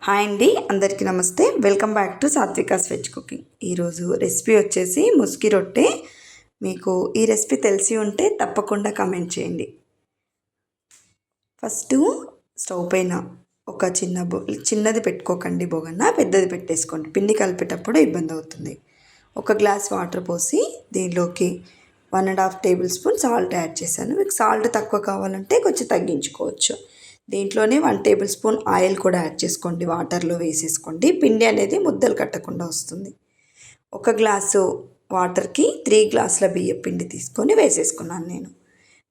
Hi అండి, అందరికీ నమస్తే. Welcome back to Satvika's veg cooking. ఈరోజు రెసిపీ వచ్చేసి ముస్కి రొట్టె. మీకు ఈ రెసిపీ తెలిసి ఉంటే తప్పకుండా కామెంట్ చేయండి. ఫస్ట్ స్టవ్ పైన ఒక చిన్నది పెట్టుకోకండి, బొగన్న పెద్దది పెట్టేసుకోండి. పిండి కలిపేటప్పుడు ఇబ్బంది అవుతుంది. ఒక గ్లాస్ వాటర్ పోసి దీనిలోకి 1.5 టేబుల్ స్పూన్ సాల్ట్ యాడ్ చేశాను. మీకు సాల్ట్ తక్కువ కావాలంటే కొంచెం తగ్గించుకోవచ్చు. దీంట్లోనే 1 టేబుల్ స్పూన్ ఆయిల్ కూడా యాడ్ చేసుకోండి. వాటర్లో వేసేసుకోండి. పిండి అనేది ముద్దలు కట్టకుండా వస్తుంది. ఒక గ్లాసు వాటర్కి 3 గ్లాసుల బియ్యం పిండి తీసుకొని వేసేసుకున్నాను నేను.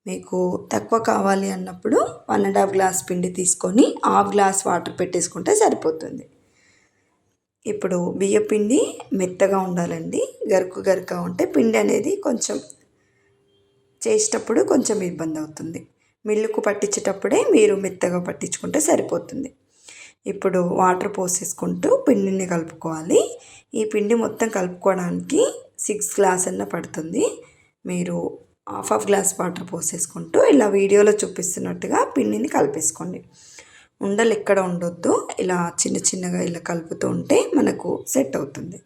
మీకు తక్కువ కావాలి అన్నప్పుడు 1.5 గ్లాస్ పిండి తీసుకొని 1/2 గ్లాస్ వాటర్ పెట్టేసుకుంటే సరిపోతుంది. ఇప్పుడు బియ్యం పిండి మెత్తగా ఉండాలండి. గరుకుగా ఉంటే పిండి అనేది కొంచెం చేసేటప్పుడు కొంచెం ఇబ్బంది అవుతుంది. మిల్లుకు పట్టించేటప్పుడే మీరు మెత్తగా పట్టించుకుంటే సరిపోతుంది. ఇప్పుడు వాటర్ పోసేసుకుంటూ పిండిని కలుపుకోవాలి. ఈ పిండి మొత్తం కలుపుకోవడానికి 6 గ్లాస్ అన్న పడుతుంది. మీరు హాఫ్ గ్లాస్ వాటర్ పోసేసుకుంటూ ఇలా వీడియోలో చూపిస్తున్నట్టుగా పిండిని కలిపేసుకోండి. ఉండలు ఎక్కడ ఉండొద్దు. ఇలా చిన్నగా ఇలా కలుపుతూ ఉంటే మనకు సెట్ అవుతుంది.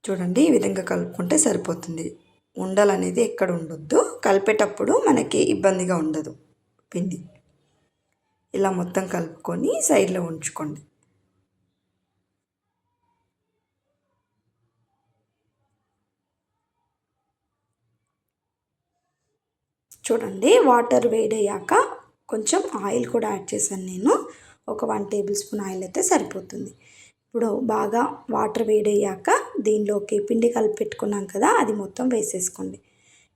చూడండి, ఈ విధంగా కలుపుకుంటే సరిపోతుంది. ఉండలు అనేది ఎక్కడ ఉండొద్దు. కలిపేటప్పుడు మనకి ఇబ్బందిగా ఉండదు. పిండి ఇలా మొత్తం కలుపుకొని సైడ్లో ఉంచుకోండి. చూడండి, వాటర్ వేడయ్యాక కొంచెం ఆయిల్ కూడా యాడ్ చేశాను నేను. ఒక 1 టేబుల్ స్పూన్ ఆయిల్ అయితే సరిపోతుంది. ఇప్పుడు బాగా వాటర్ వేడయ్యాక దీనిలోకి పిండి కలిపి పెట్టుకున్నాం కదా, అది మొత్తం వేసేసుకోండి.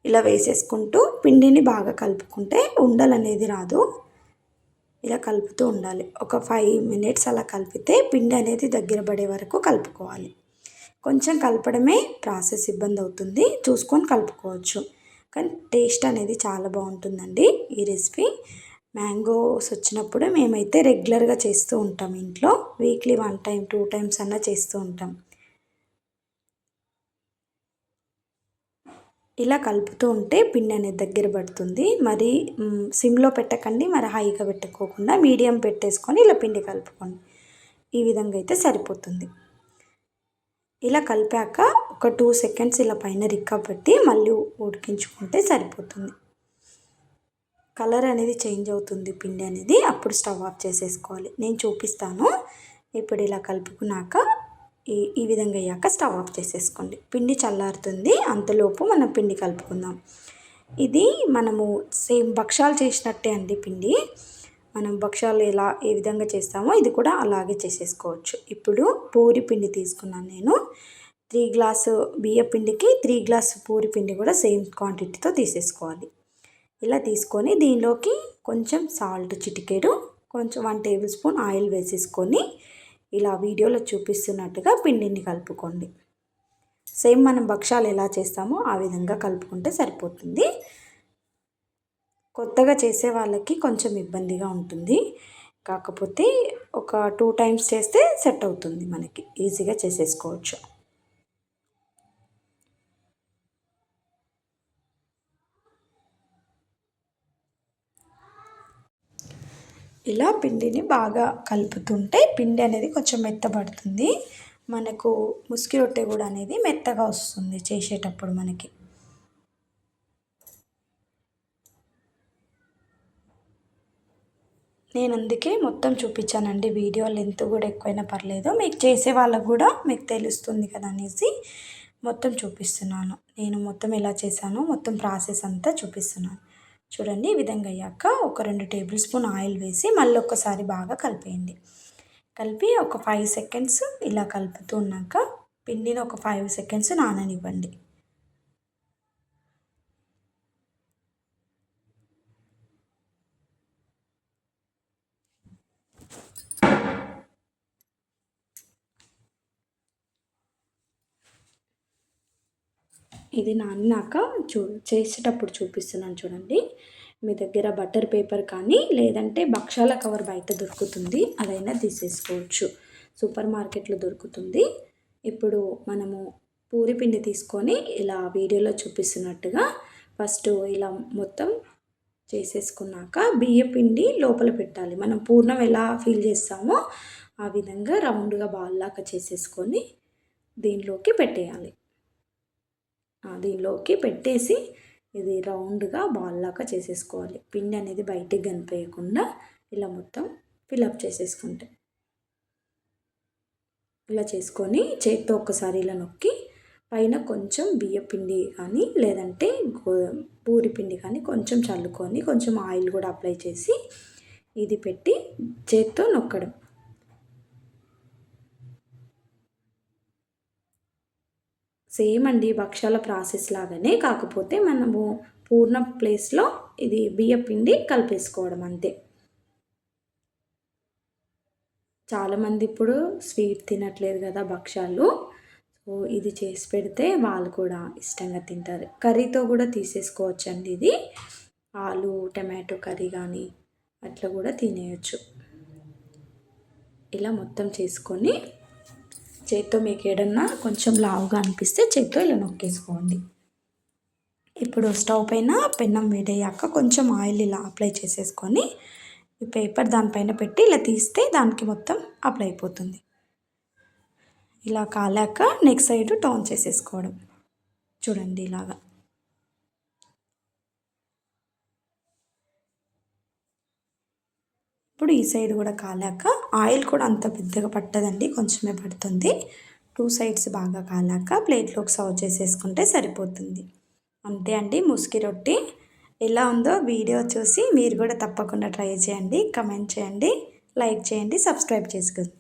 ఇలా వేసేసుకుంటూ పిండిని బాగా కలుపుకుంటే ఉండలు అనేది రాదు. ఇలా కలుపుతూ ఉండాలి. ఒక 5 మినిట్స్ అలా కలిపితే పిండి అనేది దగ్గర పడే వరకు కలుపుకోవాలి. కొంచెం కలపడమే ప్రాసెస్ ఇబ్బంది అవుతుంది, చూసుకొని కలుపుకోవచ్చు. కానీ టేస్ట్ అనేది చాలా బాగుంటుందండి ఈ రెసిపీ. మ్యాంగోస్ వచ్చినప్పుడు మేమైతే రెగ్యులర్గా చేస్తూ ఉంటాం ఇంట్లో. వీక్లీ 1 టైం 2 టైమ్స్ అన్నా చేస్తూ ఉంటాం. ఇలా కలుపుతూ ఉంటే పిండి అనేది దగ్గర పడుతుంది. మరి సిమ్లో పెట్టకండి, మరి హైగా పెట్టుకోకుండా మీడియం పెట్టేసుకొని ఇలా పిండి కలుపుకోండి. ఈ విధంగా అయితే సరిపోతుంది. ఇలా కలిపాక ఒక 2 సెకండ్స్ ఇలా పైన రిక్కా పెట్టి మళ్ళీ ఉడికించుకుంటే సరిపోతుంది. కలర్ అనేది చేంజ్ అవుతుంది పిండి అనేది, అప్పుడు స్టవ్ ఆఫ్ చేసేసుకోవాలి. నేను చూపిస్తాను. ఇప్పుడు ఇలా కలుపుకున్నాక ఈ విధంగా అయ్యాక స్టవ్ ఆఫ్ చేసేసుకోండి. పిండి చల్లారుతుంది, అంతలోపు మనం పిండి కలుపుకుందాం. ఇది మనము సేమ్ భక్షాలు చేసినట్టే అండి పిండి. మనం భక్షాలు ఏ విధంగా చేస్తామో ఇది కూడా అలాగే చేసేసుకోవచ్చు. ఇప్పుడు పూరి పిండి తీసుకున్నాను నేను. 3 గ్లాసు బియ్య పిండికి 3 గ్లాసు పూరి పిండి కూడా సేమ్ క్వాంటిటీతో తీసేసుకోవాలి. ఇలా తీసుకొని దీనిలోకి కొంచెం సాల్ట్ చిటికెడు, కొంచెం 1 టేబుల్ స్పూన్ ఆయిల్ వేసేసుకొని ఇలా వీడియోలో చూపిస్తున్నట్టుగా పిండిని కలుపుకోండి. సేమ్ మనం భక్షాలు ఎలా చేస్తామో ఆ విధంగా కలుపుకుంటే సరిపోతుంది. కొత్తగా చేసే వాళ్ళకి కొంచెం ఇబ్బందిగా ఉంటుంది, కాకపోతే ఒక 2 టైమ్స్ చేస్తే సెట్ అవుతుంది, మనకి ఈజీగా చేసేసుకోవచ్చు. ఇలా పిండిని బాగా కలుపుతుంటే పిండి అనేది కొంచెం మెత్తబడుతుంది. మనకు ముస్కి రొట్టె కూడా అనేది మెత్తగా వస్తుంది చేసేటప్పుడు మనకి. నేను అందుకే మొత్తం చూపించానండి. వీడియో లెంత్ కూడా ఎక్కువైనా పర్లేదు, మీకు చేసే వాళ్ళకు కూడా మీకు తెలుస్తుంది కదా అనేసి మొత్తం చూపిస్తున్నాను. నేను మొత్తం ఎలా చేశానో మొత్తం ప్రాసెస్ అంతా చూపిస్తున్నాను. చూడండి, ఈ విధంగా అయ్యాక ఒక 2 టేబుల్ స్పూన్ ఆయిల్ వేసి మళ్ళీ ఒక్కసారి బాగా కలిపేయండి. కలిపి ఒక 5 సెకండ్స్ ఇలా కలుపుతూ ఉన్నాక పిండిని ఒక 5 సెకండ్స్ నాననివ్వండి. ఇది నానినాక చేసేటప్పుడు చూపిస్తున్నాను చూడండి. మీ దగ్గర బటర్ పేపర్ కానీ లేదంటే భక్షాల కవర్ బయట దొరుకుతుంది, అదైనా తీసేసుకోవచ్చు. సూపర్ మార్కెట్లో దొరుకుతుంది. ఇప్పుడు మనము పూరి పిండి తీసుకొని ఇలా వీడియోలో చూపిస్తున్నట్టుగా ఫస్ట్ ఇలా మొత్తం చేసేసుకున్నాక బియ్య పిండి లోపల పెట్టాలి. మనం పూర్ణం ఎలా ఫిల్ చేస్తామో ఆ విధంగా రౌండ్గా బాల్ లాగా చేసేసుకొని దీనిలోకి పెట్టేయాలి. దీనిలోకి పెట్టేసి ఇది రౌండ్గా బాల్ లాగా చేసేసుకోవాలి. పిండి అనేది బయటికి కనిపించకుండా ఇలా మొత్తం ఫిల్అప్ చేసేసుకుంటే ఇలా చేసుకొని చేత్తో ఒక్కసారి ఇలా నొక్కి పైన కొంచెం బియ్య పిండి కానీ లేదంటే పూరి పిండి కానీ కొంచెం చల్లుకొని కొంచెం ఆయిల్ కూడా అప్లై చేసి ఇది పెట్టి చేత్తో నొక్కడం. సేమ్ అండి భక్షాల ప్రాసెస్ లాగానే, కాకపోతే మనము పూర్ణం ప్లేస్లో ఇది బియ్య పిండి కలిపేసుకోవడం అంతే. చాలామంది ఇప్పుడు స్వీట్ తినట్లేదు కదా భక్షాలు, సో ఇది చేసి పెడితే వాళ్ళు కూడా ఇష్టంగా తింటారు. కర్రీతో కూడా తీసేసుకోవచ్చండి ఇది, ఆలు టమాటో కర్రీ కానీ అట్లా కూడా తినేయచ్చు. ఇలా మొత్తం చేసుకొని చేత్తో మీకు ఏడన్నా కొంచెం లావుగా అనిపిస్తే చేత్తో ఇలా నొక్కేసుకోండి. ఇప్పుడు స్టవ్ పైన పెన్నం వేడయ్యాక కొంచెం ఆయిల్ ఇలా అప్లై చేసేసుకొని ఈ పేపర్ దానిపైన పెట్టి ఇలా తీస్తే దానికి మొత్తం అప్లై అయిపోతుంది. ఇలా కాలాక నెక్స్ట్ సైడ్ టర్న్ చేసేసుకోవడం. చూడండి ఇలాగా. ఇప్పుడు ఈ సైడ్ కూడా కాలాక ఆయిల్ కూడా అంత పెద్దగా పట్టదండి, కొంచెమే పడుతుంది. 2 సైడ్స్ బాగా కాలాక ప్లేట్లోకి సర్వ్ చేసేసుకుంటే సరిపోతుంది. అంతే అండి ముస్కి రొట్టి. ఎలా ఉందో వీడియో చూసి మీరు కూడా తప్పకుండా ట్రై చేయండి. కమెంట్ చేయండి, లైక్ చేయండి, సబ్స్క్రైబ్ చేసుకోండి.